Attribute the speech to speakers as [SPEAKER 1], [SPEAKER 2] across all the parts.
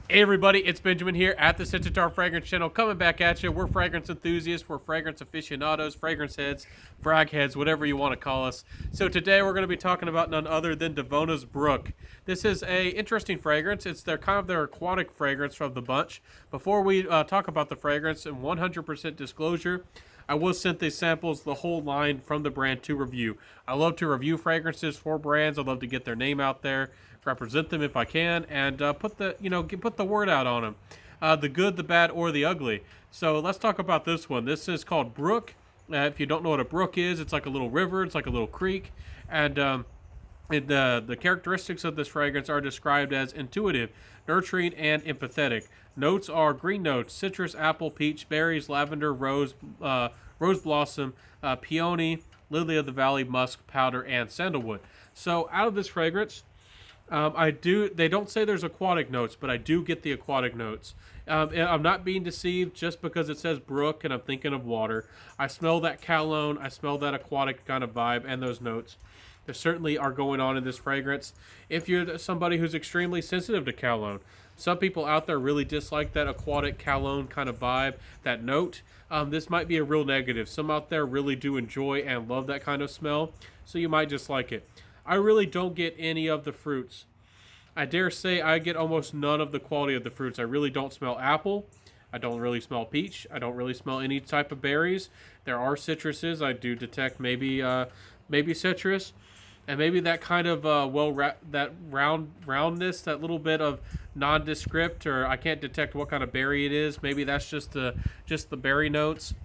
[SPEAKER 1] Hey everybody, it's Benjamin here at the Cincitar Fragrance Channel, coming back at you. We're fragrance enthusiasts, we're fragrance aficionados, fragrance heads, frag heads, whatever you want to call us. So today we're going to be talking about none other than Divona's Brook. This is a interesting fragrance. It's their aquatic fragrance from the bunch. Before we talk about the fragrance, and 100% disclosure, I will send these samples, the whole line from the brand to review. I love to review fragrances for brands. I love to get their name out there, represent them if I can, and put the word out on them. The good, the bad, or the ugly. So let's talk about this one. This is called Brook. If you don't know what a brook is, it's like a little river. It's like a little creek, and the characteristics of this fragrance are described as intuitive, nurturing, and empathetic. Notes are green notes: citrus, apple, peach, berries, lavender, rose blossom, peony, lily of the valley, musk, powder, and sandalwood. So out of this fragrance, They don't say there's aquatic notes, but I do get the aquatic notes. I'm not being deceived just because it says brook and I'm thinking of water. I smell that cologne. I smell that aquatic kind of vibe and those notes. There certainly are going on in this fragrance. If you're somebody who's extremely sensitive to cologne, some people out there really dislike that aquatic cologne kind of vibe, that note. This might be a real negative. Some out there really do enjoy and love that kind of smell, so you might just like it. I really don't get any of the fruits. I dare say I get almost none of the quality of the fruits. I really don't smell apple. I don't really smell peach. I don't really smell any type of berries. There are citruses. I do detect maybe citrus, and maybe that kind of that roundness, that little bit of nondescript, or I can't detect what kind of berry it is. Maybe that's just the berry notes.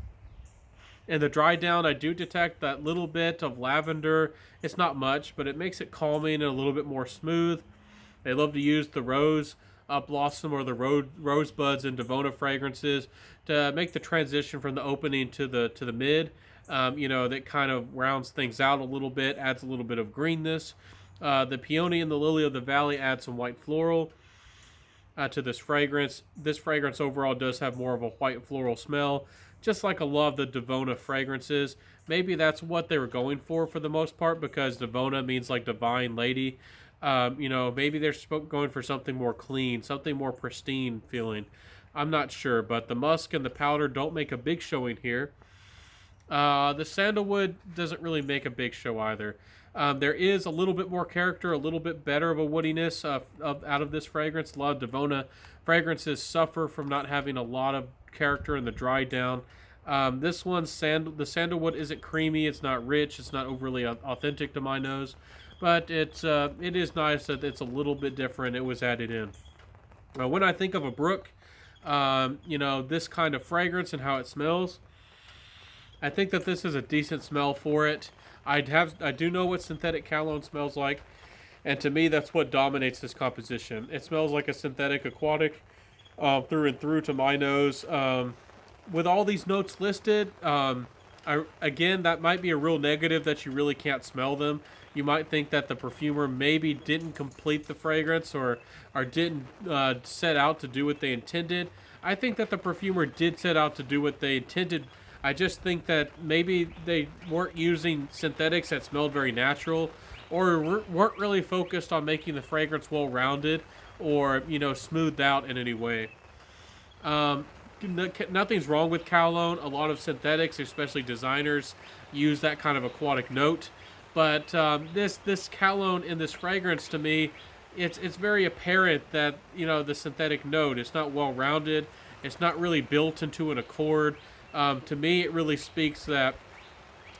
[SPEAKER 1] In the dry down, I do detect that little bit of lavender. It's not much, but it makes it calming and a little bit more smooth. They love to use the rose blossom or the rose buds in Divona fragrances to make the transition from the opening to the mid. That kind of rounds things out a little bit, adds a little bit of greenness. The peony and the lily of the valley add some white floral to this fragrance. This fragrance overall does have more of a white floral smell, just like a lot of the Divona fragrances. Maybe that's what they were going for the most part, because Divona means like divine lady. Maybe they're going for something more clean, something more pristine feeling. I'm not sure, but the musk and the powder don't make a big showing here. The sandalwood doesn't really make a big show either. There is a little bit more character, a little bit better of a woodiness out of this fragrance. A lot of Divona fragrances suffer from not having a lot of character in the dry down. This one, the sandalwood isn't creamy. It's not rich. It's not overly authentic to my nose, but it is nice that it's a little bit different. It was added in. When I think of a Brook, this kind of fragrance and how it smells, I think that this is a decent smell for it. I do know what synthetic cologne smells like, and to me, that's what dominates this composition. It smells like a synthetic aquatic through and through to my nose. With all these notes listed, again, that might be a real negative, that you really can't smell them. You might think that the perfumer maybe didn't complete the fragrance, or didn't set out to do what they intended. I think that the perfumer did set out to do what they intended. I just think that maybe they weren't using synthetics that smelled very natural, or weren't really focused on making the fragrance well-rounded, or smoothed out in any way. Um, Nothing's wrong with cologne. A lot of synthetics, especially designers, use that kind of aquatic note. But this cologne in this fragrance, to me, it's very apparent that the synthetic note, it's not well-rounded. It's not really built into an accord. To me, it really speaks that.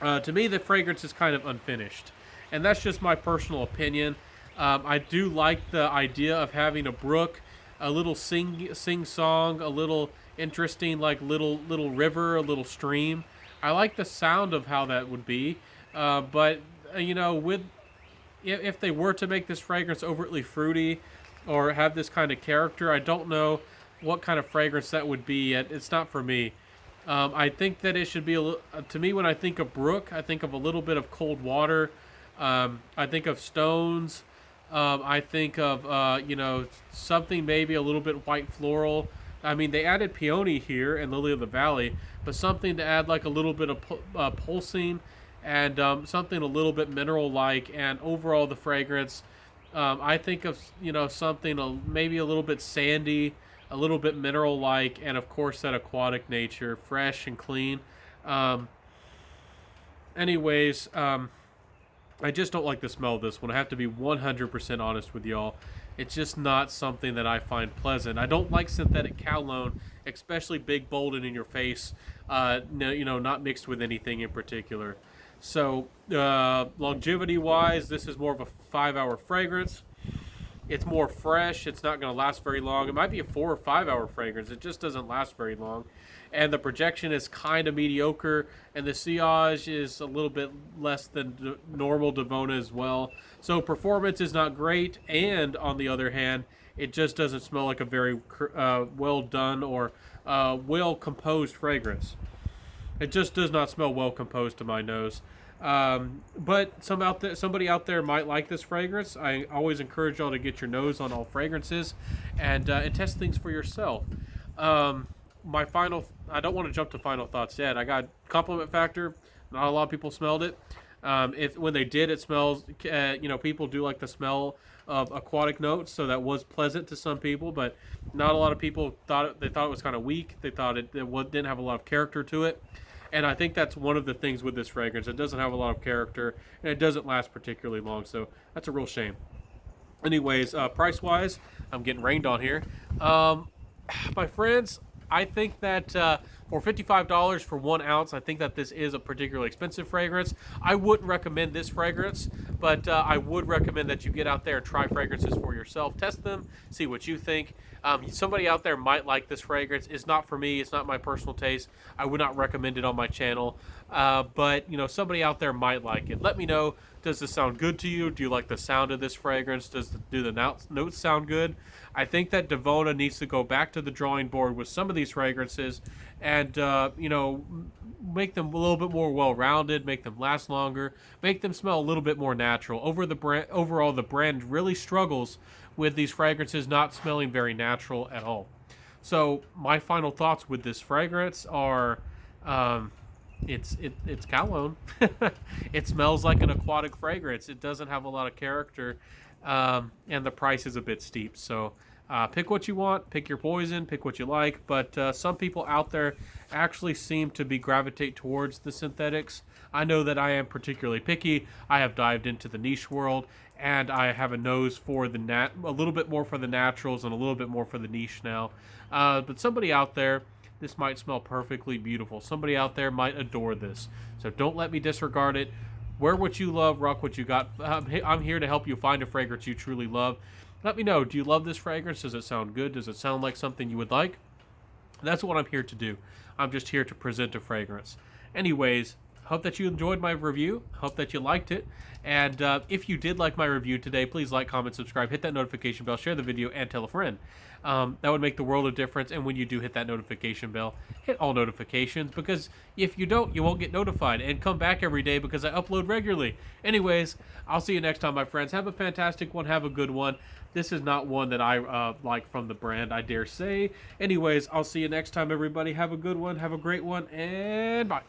[SPEAKER 1] To me, the fragrance is kind of unfinished, and that's just my personal opinion. I do like the idea of having a brook, a little sing song, a little interesting, like little river, a little stream. I like the sound of how that would be, but with if they were to make this fragrance overtly fruity or have this kind of character, I don't know what kind of fragrance that would be. It's not for me. I think that it should be to me, when I think of Brook, I think of a little bit of cold water. I think of stones. I think of something maybe a little bit white floral. I mean, they added peony here and lily of the valley, but something to add like a little bit of pulsing, and something a little bit mineral like, and overall the fragrance I think of, something maybe a little bit sandy, a little bit mineral-like, and of course that aquatic nature, fresh and clean. Um, anyways, I just don't like the smell of this one. I have to be 100% honest with y'all. It's just not something that I find pleasant. I don't like synthetic cologne, especially big, bold, and in your face. No, not mixed with anything in particular. So, longevity-wise, this is more of a 5-hour fragrance. It's more fresh. It's not going to last very long. It might be a 4 or 5 hour fragrance. It just doesn't last very long. And the projection is kind of mediocre. And the sillage is a little bit less than normal Divona as well. So performance is not great. And on the other hand, it just doesn't smell like a very well done or well composed fragrance. It just does not smell well composed to my nose. But somebody out there might like this fragrance. I always encourage y'all to get your nose on all fragrances and test things for yourself. I don't want to jump to final thoughts yet. I got compliment factor. Not a lot of people smelled it. If when they did, it smells. People do like the smell of aquatic notes, so that was pleasant to some people. But not a lot of people thought it was kind of weak. They thought it didn't have a lot of character to it. And I think that's one of the things with this fragrance. It doesn't have a lot of character, and it doesn't last particularly long. So that's a real shame. Anyways, price-wise, I'm getting rained on here. My friends, I think that for $55 for 1 ounce, I think that this is a particularly expensive fragrance. I wouldn't recommend this fragrance, but I would recommend that you get out there and try fragrances for yourself. Test them, see what you think. Somebody out there might like this fragrance. It's not for me. It's not my personal taste. I would not recommend it on my channel. But somebody out there might like it. Let me know. Does this sound good to you? Do you like the sound of this fragrance? Do the notes sound good? I think that Divona needs to go back to the drawing board with some of these fragrances and, make them a little bit more well-rounded, make them last longer, make them smell a little bit more natural. Overall, the brand really struggles with these fragrances not smelling very natural at all. So my final thoughts with this fragrance are, it's cologne. It smells like an aquatic fragrance. It doesn't have a lot of character, and the price is a bit steep. So pick what you want, pick your poison, pick what you like. But some people out there actually seem to gravitate towards the synthetics. I know that I am particularly picky. I have dived into the niche world, and I have a nose for a little bit more for the naturals and a little bit more for the niche now. But somebody out there, this might smell perfectly beautiful. Somebody out there might adore this. So don't let me disregard it. Wear what you love, rock what you got. I'm here to help you find a fragrance you truly love. Let me know, do you love this fragrance? Does it sound good? Does it sound like something you would like? That's what I'm here to do. I'm just here to present a fragrance. Anyways, hope that you enjoyed my review. Hope that you liked it. And if you did like my review today, please like, comment, subscribe, hit that notification bell, share the video, and tell a friend. That would make the world of difference. And when you do hit that notification bell, hit all notifications, because if you don't, you won't get notified. And come back every day because I upload regularly. Anyways, I'll see you next time, my friends. Have a fantastic one. Have a good one. This is not one that I like from the brand, I dare say. Anyways, I'll see you next time, everybody. Have a good one. Have a great one. And bye.